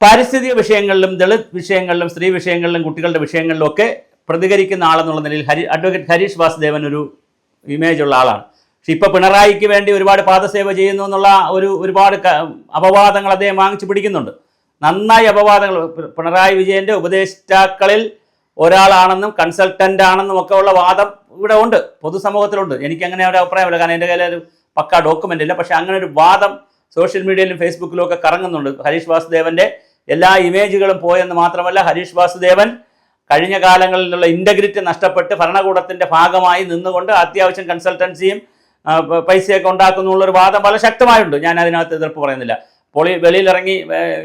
പാരിസ്ഥിതിക വിഷയങ്ങളിലും ദളിത് വിഷയങ്ങളിലും സ്ത്രീ വിഷയങ്ങളിലും കുട്ടികളുടെ വിഷയങ്ങളിലും ഒക്കെ പ്രതികരിക്കുന്ന ആളെന്നുള്ള നിലയിൽ അഡ്വക്കേറ്റ് ഹരീഷ് വാസുദേവൻ ഒരു ഇമേജ് ഉള്ള ആളാണ്. പക്ഷെ ഇപ്പോൾ പിണറായിക്ക് വേണ്ടി ഒരുപാട് പാദസേവ ചെയ്യുന്നു എന്നുള്ള ഒരുപാട് അപവാദങ്ങൾ അദ്ദേഹം വാങ്ങിച്ചു പിടിക്കുന്നുണ്ട്. നന്നായി അപവാദങ്ങൾ. പിണറായി വിജയൻ്റെ ഉപദേഷ്ടാക്കളിൽ ഒരാളാണെന്നും കൺസൾട്ടൻ്റ് ആണെന്നും ഒക്കെ ഉള്ള വാദം ഇവിടെ ഉണ്ട്, പൊതുസമൂഹത്തിലുണ്ട്. എനിക്കങ്ങനെ ഒരു അഭിപ്രായമില്ല, കാരണം എൻ്റെ കയ്യിൽ ഒരു പക്കാ ഡോക്യുമെൻ്റ് ഇല്ല. പക്ഷേ അങ്ങനെ ഒരു വാദം സോഷ്യൽ മീഡിയയിലും ഫേസ്ബുക്കിലും ഒക്കെ കറങ്ങുന്നുണ്ട്. ഹരീഷ് വാസുദേവൻ്റെ എല്ലാ ഇമേജുകളും പോയെന്ന് മാത്രമല്ല, ഹരീഷ് വാസുദേവൻ കഴിഞ്ഞ കാലങ്ങളിലുള്ള ഇൻ്റഗ്രിറ്റി നഷ്ടപ്പെട്ട് ഭരണകൂടത്തിൻ്റെ ഭാഗമായി നിന്നുകൊണ്ട് അത്യാവശ്യം കൺസൾട്ടൻസിയും പൈസയൊക്കെ ഉണ്ടാക്കുന്നുള്ളൊരു വാദം വളരെ ശക്തമായുണ്ട്. ഞാൻ അതിനകത്ത് എതിർപ്പ് പറയുന്നില്ല. വെളിയിലിറങ്ങി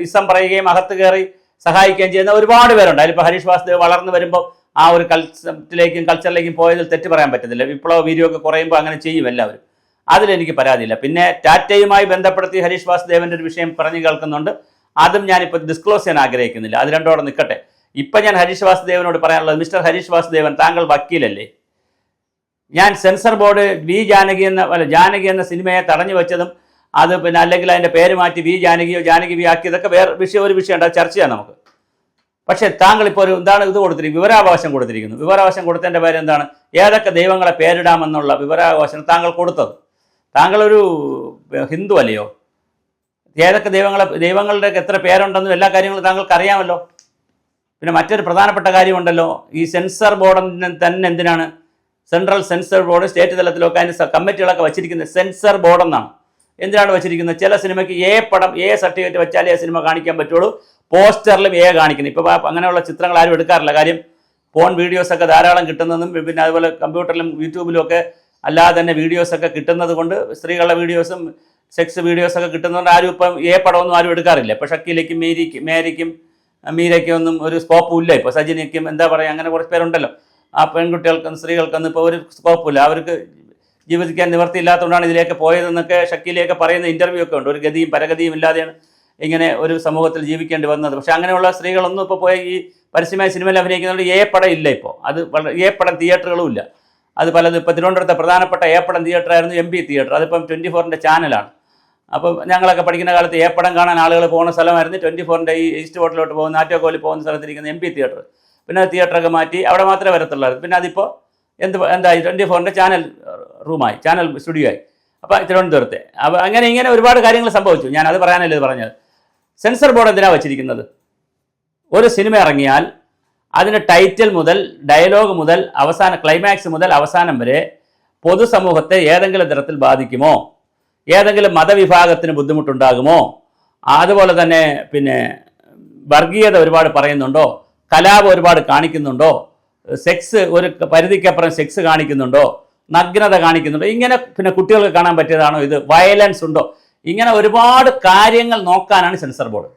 ഇസം പറയുകയും അകത്ത് കയറി സഹായിക്കുകയും ചെയ്യുന്ന ഒരുപാട് പേരുണ്ട്. അതിലിപ്പോൾ ഹരീഷ് വാസുദേവ് വളർന്നു വരുമ്പോൾ ആ ഒരു കൾച്ചറിലേക്കും പോയതിൽ തെറ്റ് പറയാൻ പറ്റുന്നില്ല. വിപ്ലവ വീര്യമൊക്കെ കുറയുമ്പോൾ അങ്ങനെ ചെയ്യും എല്ലാവരും. അതിലെനിക്ക് പരാതിയില്ല. പിന്നെ ടാറ്റയുമായി ബന്ധപ്പെടുത്തി ഹരീഷ് വാസുദേവൻ്റെ ഒരു വിഷയം പറഞ്ഞു കേൾക്കുന്നുണ്ട്. അതും ഞാനിപ്പോൾ ഡിസ്ക്ലോസ് ചെയ്യാൻ ആഗ്രഹിക്കുന്നില്ല. അത് രണ്ടോടെ നിൽക്കട്ടെ. ഇപ്പം ഞാൻ ഹരീഷ് വാസുദേവനോട് പറയാനുള്ളത്, മിസ്റ്റർ ഹരീഷ് വാസുദേവൻ, താങ്കൾ വക്കീലല്ലേ? ഞാൻ സെൻസർ ബോർഡ് ജാനകി എന്ന സിനിമയെ തടഞ്ഞു വെച്ചതും അത് പിന്നെ അല്ലെങ്കിൽ അതിൻ്റെ പേര് മാറ്റി ജാനകി ആക്കിയതൊക്കെ ഒരു വിഷയമുണ്ട്, അത് ചർച്ച ചെയ്യാം നമുക്ക്. പക്ഷേ താങ്കൾ ഇപ്പോൾ എന്താണ് ഇത് കൊടുത്തിരിക്കുന്നത്? വിവരാവകാശം കൊടുത്തിരിക്കുന്നു. വിവരാവകാശം കൊടുത്തതിൻ്റെ പേര് എന്താണ്? ഏതൊക്കെ ദൈവങ്ങളെ പേരിടാമെന്നുള്ള വിവരാവകാശം താങ്കൾ കൊടുത്തത്. താങ്കളൊരു ഹിന്ദു അല്ലയോ? ഏതൊക്കെ ദൈവങ്ങളുടെ എത്ര പേരുണ്ടെന്നും എല്ലാ കാര്യങ്ങളും താങ്കൾക്ക് അറിയാമല്ലോ. പിന്നെ മറ്റൊരു പ്രധാനപ്പെട്ട കാര്യമുണ്ടല്ലോ, ഈ സെൻസർ ബോർഡിന് തന്നെ എന്തിനാണ് സെൻട്രൽ സെൻസർ ബോർഡ് സ്റ്റേറ്റ് തലത്തിലൊക്കെ അതിൻ്റെ കമ്മിറ്റികളൊക്കെ വച്ചിരിക്കുന്നത് സെൻസർ ബോർഡ് എന്നാണ്. എന്തിനാണ് വെച്ചിരിക്കുന്നത്? ചില സിനിമയ്ക്ക് എ സർട്ടിഫിക്കറ്റ് വെച്ചാലേ ആ സിനിമ കാണിക്കാൻ പറ്റുള്ളൂ. പോസ്റ്ററിലും കാണിക്കുന്നത്. ഇപ്പോൾ അങ്ങനെയുള്ള ചിത്രങ്ങൾ ആരും എടുക്കാറില്ല. കാര്യം ഫോൺ വീഡിയോസൊക്കെ ധാരാളം കിട്ടുന്നതും പിന്നെ അതുപോലെ കമ്പ്യൂട്ടറിലും യൂട്യൂബിലും ഒക്കെ അല്ലാതെ തന്നെ വീഡിയോസൊക്കെ കിട്ടുന്നത് കൊണ്ട്, സ്ത്രീകളുടെ വീഡിയോസും സെക്സ് വീഡിയോസൊക്കെ കിട്ടുന്നതുകൊണ്ട് ആരും ഇപ്പം പടമൊന്നും ആരും എടുക്കാറില്ല. ഇപ്പോൾ ഷക്കീലയ്ക്കും മേരിക്കും മീരയ്ക്കും ഒന്നും ഒരു സ്കോപ്പും ഇല്ല. ഇപ്പോൾ സജിനിക്കും എന്താ പറയുക, അങ്ങനെ കുറച്ച് പേരുണ്ടല്ലോ. ആ പെൺകുട്ടികൾക്കും സ്ത്രീകൾക്കൊന്നും ഇപ്പോൾ ഒരു സ്കോപ്പില്ല. അവർക്ക് ജീവിക്കാൻ നിവൃത്തിയില്ലാത്തതുകൊണ്ടാണ് ഇതിലേക്ക് പോയതെന്നൊക്കെ ഷക്കീലയൊക്കെ പറയുന്ന ഇൻ്റർവ്യൂ ഒക്കെ ഉണ്ട്. ഒരു ഗതിയും പരഗതിയും ഇല്ലാതെയാണ് ഇങ്ങനെ ഒരു സമൂഹത്തിൽ ജീവിക്കേണ്ടി വന്നത്. പക്ഷേ അങ്ങനെയുള്ള സ്ത്രീകളൊന്നും ഇപ്പോൾ പോയി ഈ പരസ്യമായ സിനിമയിൽ അഭിനയിക്കുന്നതുകൊണ്ട് പടം ഇല്ല. ഇപ്പോൾ അത് പടം തിയേറ്ററുകളും ഇല്ല. അത് പലത് ഇപ്പോൾ തിരുവനന്തപുരത്തെ പ്രധാനപ്പെട്ട പടം തിയേറ്ററായിരുന്നു MB തിയേറ്റർ. അതിപ്പം 24ൻ്റെ ചാനലാണ്. അപ്പം ഞങ്ങളൊക്കെ പഠിക്കുന്ന കാലത്ത് പടം കാണാൻ ആളുകൾ പോകുന്ന സ്ഥലമായിരുന്നു 24ൻ്റെ ഈ ഈസ്റ്റ് ഹോട്ടലിലോട്ട് പോകുന്ന ആറ്റോക്കോലിൽ പോകുന്ന സ്ഥലത്തിരിക്കുന്ന MB തിയേറ്റർ. പിന്നെ തിയേറ്ററൊക്കെ മാറ്റി അവിടെ മാത്രമേ വരത്തുള്ളായിരുന്നു. പിന്നെ അതിപ്പോൾ എന്തായി 24ൻ്റെ ചാനൽ റൂമായി, ചാനൽ സ്റ്റുഡിയോ ആയി. അപ്പോൾ തിരുവനന്തപുരത്തെ അപ്പോൾ ഇങ്ങനെ ഒരുപാട് കാര്യങ്ങൾ സംഭവിച്ചു. ഞാനത് പറയാനല്ലേ ഇത് പറഞ്ഞത്. സെൻസർ ബോർഡ് എന്തിനാണ് വച്ചിരിക്കുന്നത്? ഒരു സിനിമ ഇറങ്ങിയാൽ അതിന് ടൈറ്റിൽ മുതൽ ഡയലോഗ് മുതൽ ക്ലൈമാക്സ് മുതൽ അവസാനം വരെ പൊതുസമൂഹത്തെ ഏതെങ്കിലും തരത്തിൽ ബാധിക്കുമോ? ഏതെങ്കിലും മതവിഭാഗത്തിന് ബുദ്ധിമുട്ടുണ്ടാകുമോ? അതുപോലെ തന്നെ പിന്നെ വർഗീയത ഒരുപാട് പറയുന്നുണ്ടോ? കലാപം ഒരുപാട് കാണിക്കുന്നുണ്ടോ? സെക്സ് ഒരു പരിധിക്കപ്പുറം സെക്സ് കാണിക്കുന്നുണ്ടോ? നഗ്നത കാണിക്കുന്നുണ്ടോ? ഇങ്ങനെ പിന്നെ കുട്ടികൾക്ക് കാണാൻ പറ്റിയതാണോ ഇത്? വയലൻസ് ഉണ്ടോ? ഇങ്ങനെ ഒരുപാട് കാര്യങ്ങൾ നോക്കാനാണ് സെൻസർ ബോർഡ്.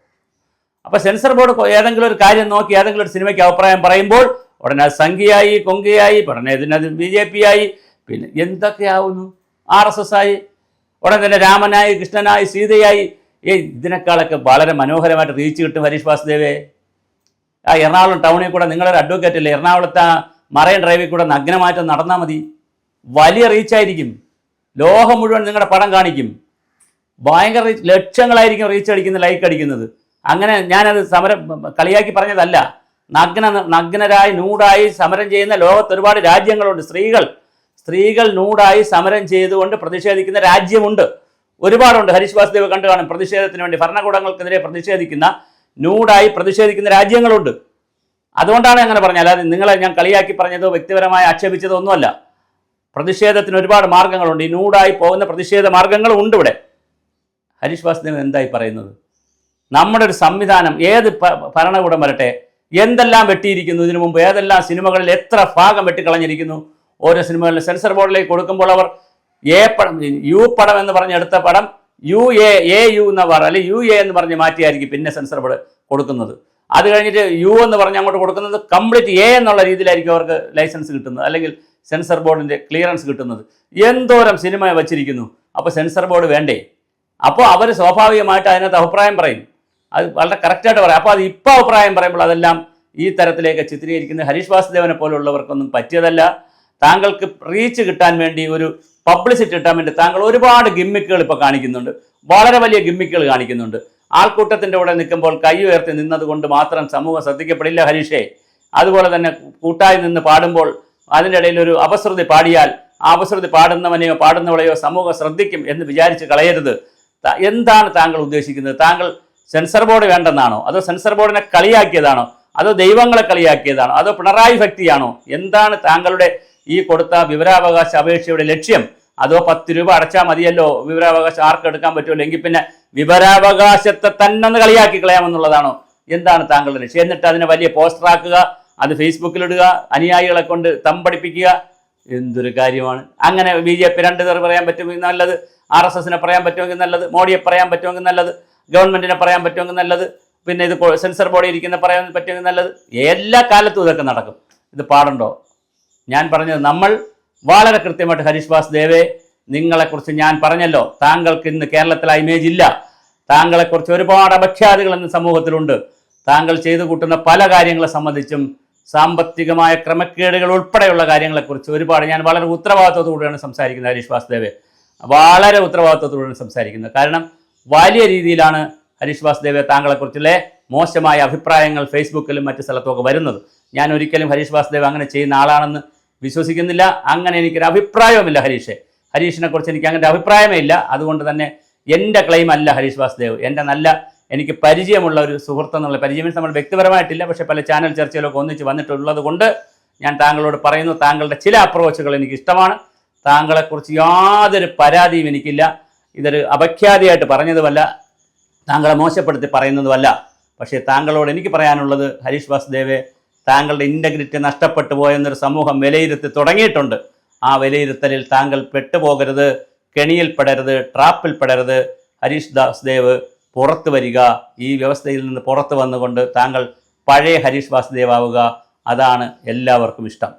അപ്പോൾ സെൻസർ ബോർഡ് ഏതെങ്കിലും ഒരു കാര്യം നോക്കി ഏതെങ്കിലും ഒരു സിനിമയ്ക്ക് അഭിപ്രായം പറയുമ്പോൾ ഉടനെ അത് സംഘിയായി, കൊങ്കയായി, ഉടനെ ഇതിനത് BJP ആയി, പിന്നെ എന്തൊക്കെയാവുന്നു, RSS ആയി, ഉടൻ തന്നെ രാമനായി, കൃഷ്ണനായി, സീതയായി. ഇതിനേക്കാളൊക്കെ വളരെ മനോഹരമായിട്ട് റീച്ച് കിട്ടും ഹരീഷ് വാസുദേവേ. ആ എറണാകുളം ടൗണിൽ കൂടെ നിങ്ങളൊരു അഡ്വക്കേറ്റ് അല്ലേ, എറണാകുളത്തെ ആ മറൈൻ ഡ്രൈവിൽ കൂടെ നഗ്നമായിട്ട് നടന്നാൽ മതി. വലിയ റീച്ചായിരിക്കും. ലോകം മുഴുവൻ നിങ്ങളുടെ പടം കാണിക്കും. ഭയങ്കര ലക്ഷങ്ങളായിരിക്കും റീച്ച് അടിക്കുന്നത്, ലൈക്ക് അടിക്കുന്നത്. അങ്ങനെ ഞാനത് കളിയാക്കി പറഞ്ഞതല്ല. നഗ്നരായി നൂഡായി സമരം ചെയ്യുന്ന ലോകത്ത് ഒരുപാട് രാജ്യങ്ങളുണ്ട്. സ്ത്രീകൾ നൂഡായി സമരം ചെയ്തുകൊണ്ട് പ്രതിഷേധിക്കുന്ന രാജ്യമുണ്ട്, ഒരുപാടുണ്ട്. ഹരീഷ് വാസുദേവ് കണ്ടു കാണും. പ്രതിഷേധത്തിന് വേണ്ടി ഭരണകൂടങ്ങൾക്കെതിരെ നൂഡായി പ്രതിഷേധിക്കുന്ന രാജ്യങ്ങളുണ്ട്. അതുകൊണ്ടാണ് അങ്ങനെ പറഞ്ഞത്. അല്ലാതെ നിങ്ങളെ ഞാൻ കളിയാക്കി പറഞ്ഞതോ വ്യക്തിപരമായി ആക്ഷേപിച്ചതോ ഒന്നുമല്ല. പ്രതിഷേധത്തിന് ഒരുപാട് മാർഗങ്ങളുണ്ട്. ഈ നൂഡായി പോകുന്ന പ്രതിഷേധ മാർഗങ്ങളും ഉണ്ട് ഇവിടെ. ഹരീഷ് വാസുദേവൻ എന്തായി പറയുന്നത്? നമ്മുടെ ഒരു സംവിധാനം, ഏത് ഭരണകൂടം വരട്ടെ, എന്തെല്ലാം വെട്ടിയിരിക്കുന്നു ഇതിനു മുമ്പ്, ഏതെല്ലാം സിനിമകളിൽ എത്ര ഭാഗം വെട്ടിക്കളഞ്ഞിരിക്കുന്നു. ഓരോ സിനിമകളിൽ സെൻസർ ബോർഡിലേക്ക് കൊടുക്കുമ്പോൾ അവർ പടം എന്ന് പറഞ്ഞെടുത്ത പടം AU എന്ന പറ അല്ലെങ്കിൽ UA എന്ന് പറഞ്ഞ് മാറ്റിയായിരിക്കും പിന്നെ സെൻസർ ബോർഡ് കൊടുക്കുന്നത്. അത് കഴിഞ്ഞിട്ട് U എന്ന് പറഞ്ഞ് അങ്ങോട്ട് കൊടുക്കുന്നത് കംപ്ലീറ്റ് A എന്നുള്ള രീതിയിലായിരിക്കും അവർക്ക് ലൈസൻസ് കിട്ടുന്നത്, അല്ലെങ്കിൽ സെൻസർ ബോർഡിൻ്റെ ക്ലിയറൻസ് കിട്ടുന്നത്. എന്തോരം സിനിമ വച്ചിരിക്കുന്നു. അപ്പോൾ സെൻസർ ബോർഡ് വേണ്ടേ? അപ്പോൾ അവർ സ്വാഭാവികമായിട്ട് അതിനകത്ത് അഭിപ്രായം പറയും. അത് വളരെ കറക്റ്റായിട്ട് പറയാം. അപ്പോൾ അത് ഇപ്പോൾ അഭിപ്രായം പറയുമ്പോൾ അതെല്ലാം ഈ തരത്തിലേക്ക് ചിത്രീകരിക്കുന്ന ഹരീഷ് വാസുദേവനെ പോലുള്ളവർക്കൊന്നും പറ്റിയതല്ല. താങ്കൾക്ക് റീച്ച് കിട്ടാൻ വേണ്ടി, ഒരു പബ്ലിസിറ്റി കിട്ടാൻ വേണ്ടി താങ്കൾ ഒരുപാട് ഗിമ്മിക്കുകൾ ഇപ്പോൾ കാണിക്കുന്നുണ്ട്. വളരെ വലിയ ഗിമ്മിക്കുകൾ കാണിക്കുന്നുണ്ട്. ആൾക്കൂട്ടത്തിൻ്റെ കൂടെ നിൽക്കുമ്പോൾ കൈ ഉയർത്തി നിന്നതുകൊണ്ട് മാത്രം സമൂഹം ശ്രദ്ധിക്കപ്പെടില്ല ഹരീഷേ. അതുപോലെ തന്നെ കൂട്ടായി നിന്ന് പാടുമ്പോൾ അതിൻ്റെ ഇടയിൽ ഒരു അപശ്രുതി പാടിയാൽ ആ അപശ്രുതി പാടുന്നവനെയോ പാടുന്നവളെയോ സമൂഹം ശ്രദ്ധിക്കും എന്ന് വിചാരിച്ച് കളയരുത്. എന്താണ് താങ്കൾ ഉദ്ദേശിക്കുന്നത്? താങ്കൾ സെൻസർ ബോർഡ് വേണ്ടെന്നാണോ? അതോ സെൻസർ ബോർഡിനെ കളിയാക്കിയതാണോ? അതോ ദൈവങ്ങളെ കളിയാക്കിയതാണോ? അതോ പിണറായി ഭക്തിയാണോ? എന്താണ് താങ്കളുടെ ഈ കൊടുത്ത വിവരാവകാശ അപേക്ഷയുടെ ലക്ഷ്യം? അതോ 10 രൂപ അടച്ചാൽ മതിയല്ലോ വിവരാവകാശം ആർക്ക് എടുക്കാൻ പറ്റുമല്ലോ, എങ്കിൽ പിന്നെ വിവരാവകാശത്തെ തന്നെ ഒന്ന് കളിയാക്കി കളയാമെന്നുള്ളതാണോ? എന്താണ് താങ്കളുടെ ലക്ഷ്യം? എന്നിട്ട് അതിനെ വലിയ പോസ്റ്ററാക്കുക, അത് ഫേസ്ബുക്കിലിടുക, അനുയായികളെ കൊണ്ട് തമ്പടിപ്പിക്കുക. എന്തൊരു കാര്യമാണ്! അങ്ങനെ BJP 2 തെറി പറയാൻ പറ്റുമെങ്കിൽ നല്ലത്, RSSനെ പറയാൻ പറ്റുമെങ്കിൽ നല്ലത്, മോഡിയെ പറയാൻ പറ്റുമെങ്കിൽ നല്ലത്, ഗവൺമെന്റിനെ പറയാൻ പറ്റുമെങ്കിൽ നല്ലത്, പിന്നെ ഇത് സെൻസർ ബോർഡിൽ ഇരിക്കുന്ന പറയാൻ പറ്റുമെങ്കിൽ നല്ലത്. എല്ലാ കാലത്തും ഇതൊക്കെ നടക്കും. ഇത് പാടുണ്ടോ? ഞാൻ പറഞ്ഞത് നമ്മൾ വളരെ കൃത്യമായിട്ട് ഹരീഷ് വാസുദേവേ, നിങ്ങളെക്കുറിച്ച് ഞാൻ പറഞ്ഞല്ലോ, താങ്കൾക്ക് ഇന്ന് കേരളത്തിൽ ആ ഇമേജ് ഇല്ല. താങ്കളെക്കുറിച്ച് ഒരുപാട് അപഖ്യാതികൾ ഇന്ന് സമൂഹത്തിലുണ്ട്. താങ്കൾ ചെയ്തു കൂട്ടുന്ന പല കാര്യങ്ങളെ സംബന്ധിച്ചും സാമ്പത്തികമായ ക്രമക്കേടുകൾ ഉൾപ്പെടെയുള്ള കാര്യങ്ങളെക്കുറിച്ച് ഒരുപാട് ഞാൻ വളരെ ഉത്തരവാദിത്വത്തോടുകൂടിയാണ് സംസാരിക്കുന്നത് ഹരീഷ് വാസുദേവേ, വളരെ ഉത്തരവാദിത്വത്തോടുകൂടിയാണ് സംസാരിക്കുന്നത്. കാരണം വലിയ രീതിയിലാണ് ഹരീഷ് വാസുദേവെ താങ്കളെക്കുറിച്ചുള്ള മോശമായ അഭിപ്രായങ്ങൾ ഫേസ്ബുക്കിലും മറ്റു സ്ഥലത്തുമൊക്കെ വരുന്നത്. ഞാൻ ഒരിക്കലും ഹരീഷ് വാസുദേവ് അങ്ങനെ ചെയ്യുന്ന ആളാണെന്ന് വിശ്വസിക്കുന്നില്ല. അങ്ങനെ എനിക്കൊരു അഭിപ്രായവുമില്ല ഹരീഷിനെ കുറിച്ച് എനിക്ക് അങ്ങനെ അഭിപ്രായമേ ഇല്ല. അതുകൊണ്ട് തന്നെ എൻ്റെ ക്ലെയിം അല്ല ഹരീഷ് വാസുദേവ്. എനിക്ക് പരിചയമുള്ള ഒരു സുഹൃത്ത് എന്നുള്ള പരിചയം നമ്മൾ വ്യക്തിപരമായിട്ടില്ല, പക്ഷേ പല ചാനൽ ചർച്ചയിലൊക്കെ ഒന്നിച്ച് വന്നിട്ടുള്ളത് കൊണ്ട് ഞാൻ താങ്കളോട് പറയുന്നു, താങ്കളുടെ ചില അപ്രോച്ചുകൾ എനിക്ക് ഇഷ്ടമാണ്. താങ്കളെക്കുറിച്ച് യാതൊരു പരാതിയും എനിക്കില്ല. ഇതൊരു അപഖ്യാതിയായിട്ട് പറഞ്ഞതുമല്ല, താങ്കളെ മോശപ്പെടുത്തി പറയുന്നതുമല്ല. പക്ഷേ താങ്കളോട് എനിക്ക് പറയാനുള്ളത്, ഹരീഷ് വാസുദേവെ, താങ്കളുടെ ഇൻ്റഗ്രിറ്റി നഷ്ടപ്പെട്ടു പോയെന്നൊരു സമൂഹം വിലയിരുത്തി തുടങ്ങിയിട്ടുണ്ട്. ആ വിലയിരുത്തലിൽ താങ്കൾ പെട്ടുപോകരുത്, കെണിയിൽപ്പെടരുത്, ട്രാപ്പിൽപ്പെടരുത്. ഹരീഷ് വാസുദേവ് പുറത്തു വരിക. ഈ വ്യവസ്ഥയിൽ നിന്ന് പുറത്തു വന്നുകൊണ്ട് താങ്കൾ പഴയ ഹരീഷ് വാസുദേവ് ആവുക. അതാണ് എല്ലാവർക്കും ഇഷ്ടം.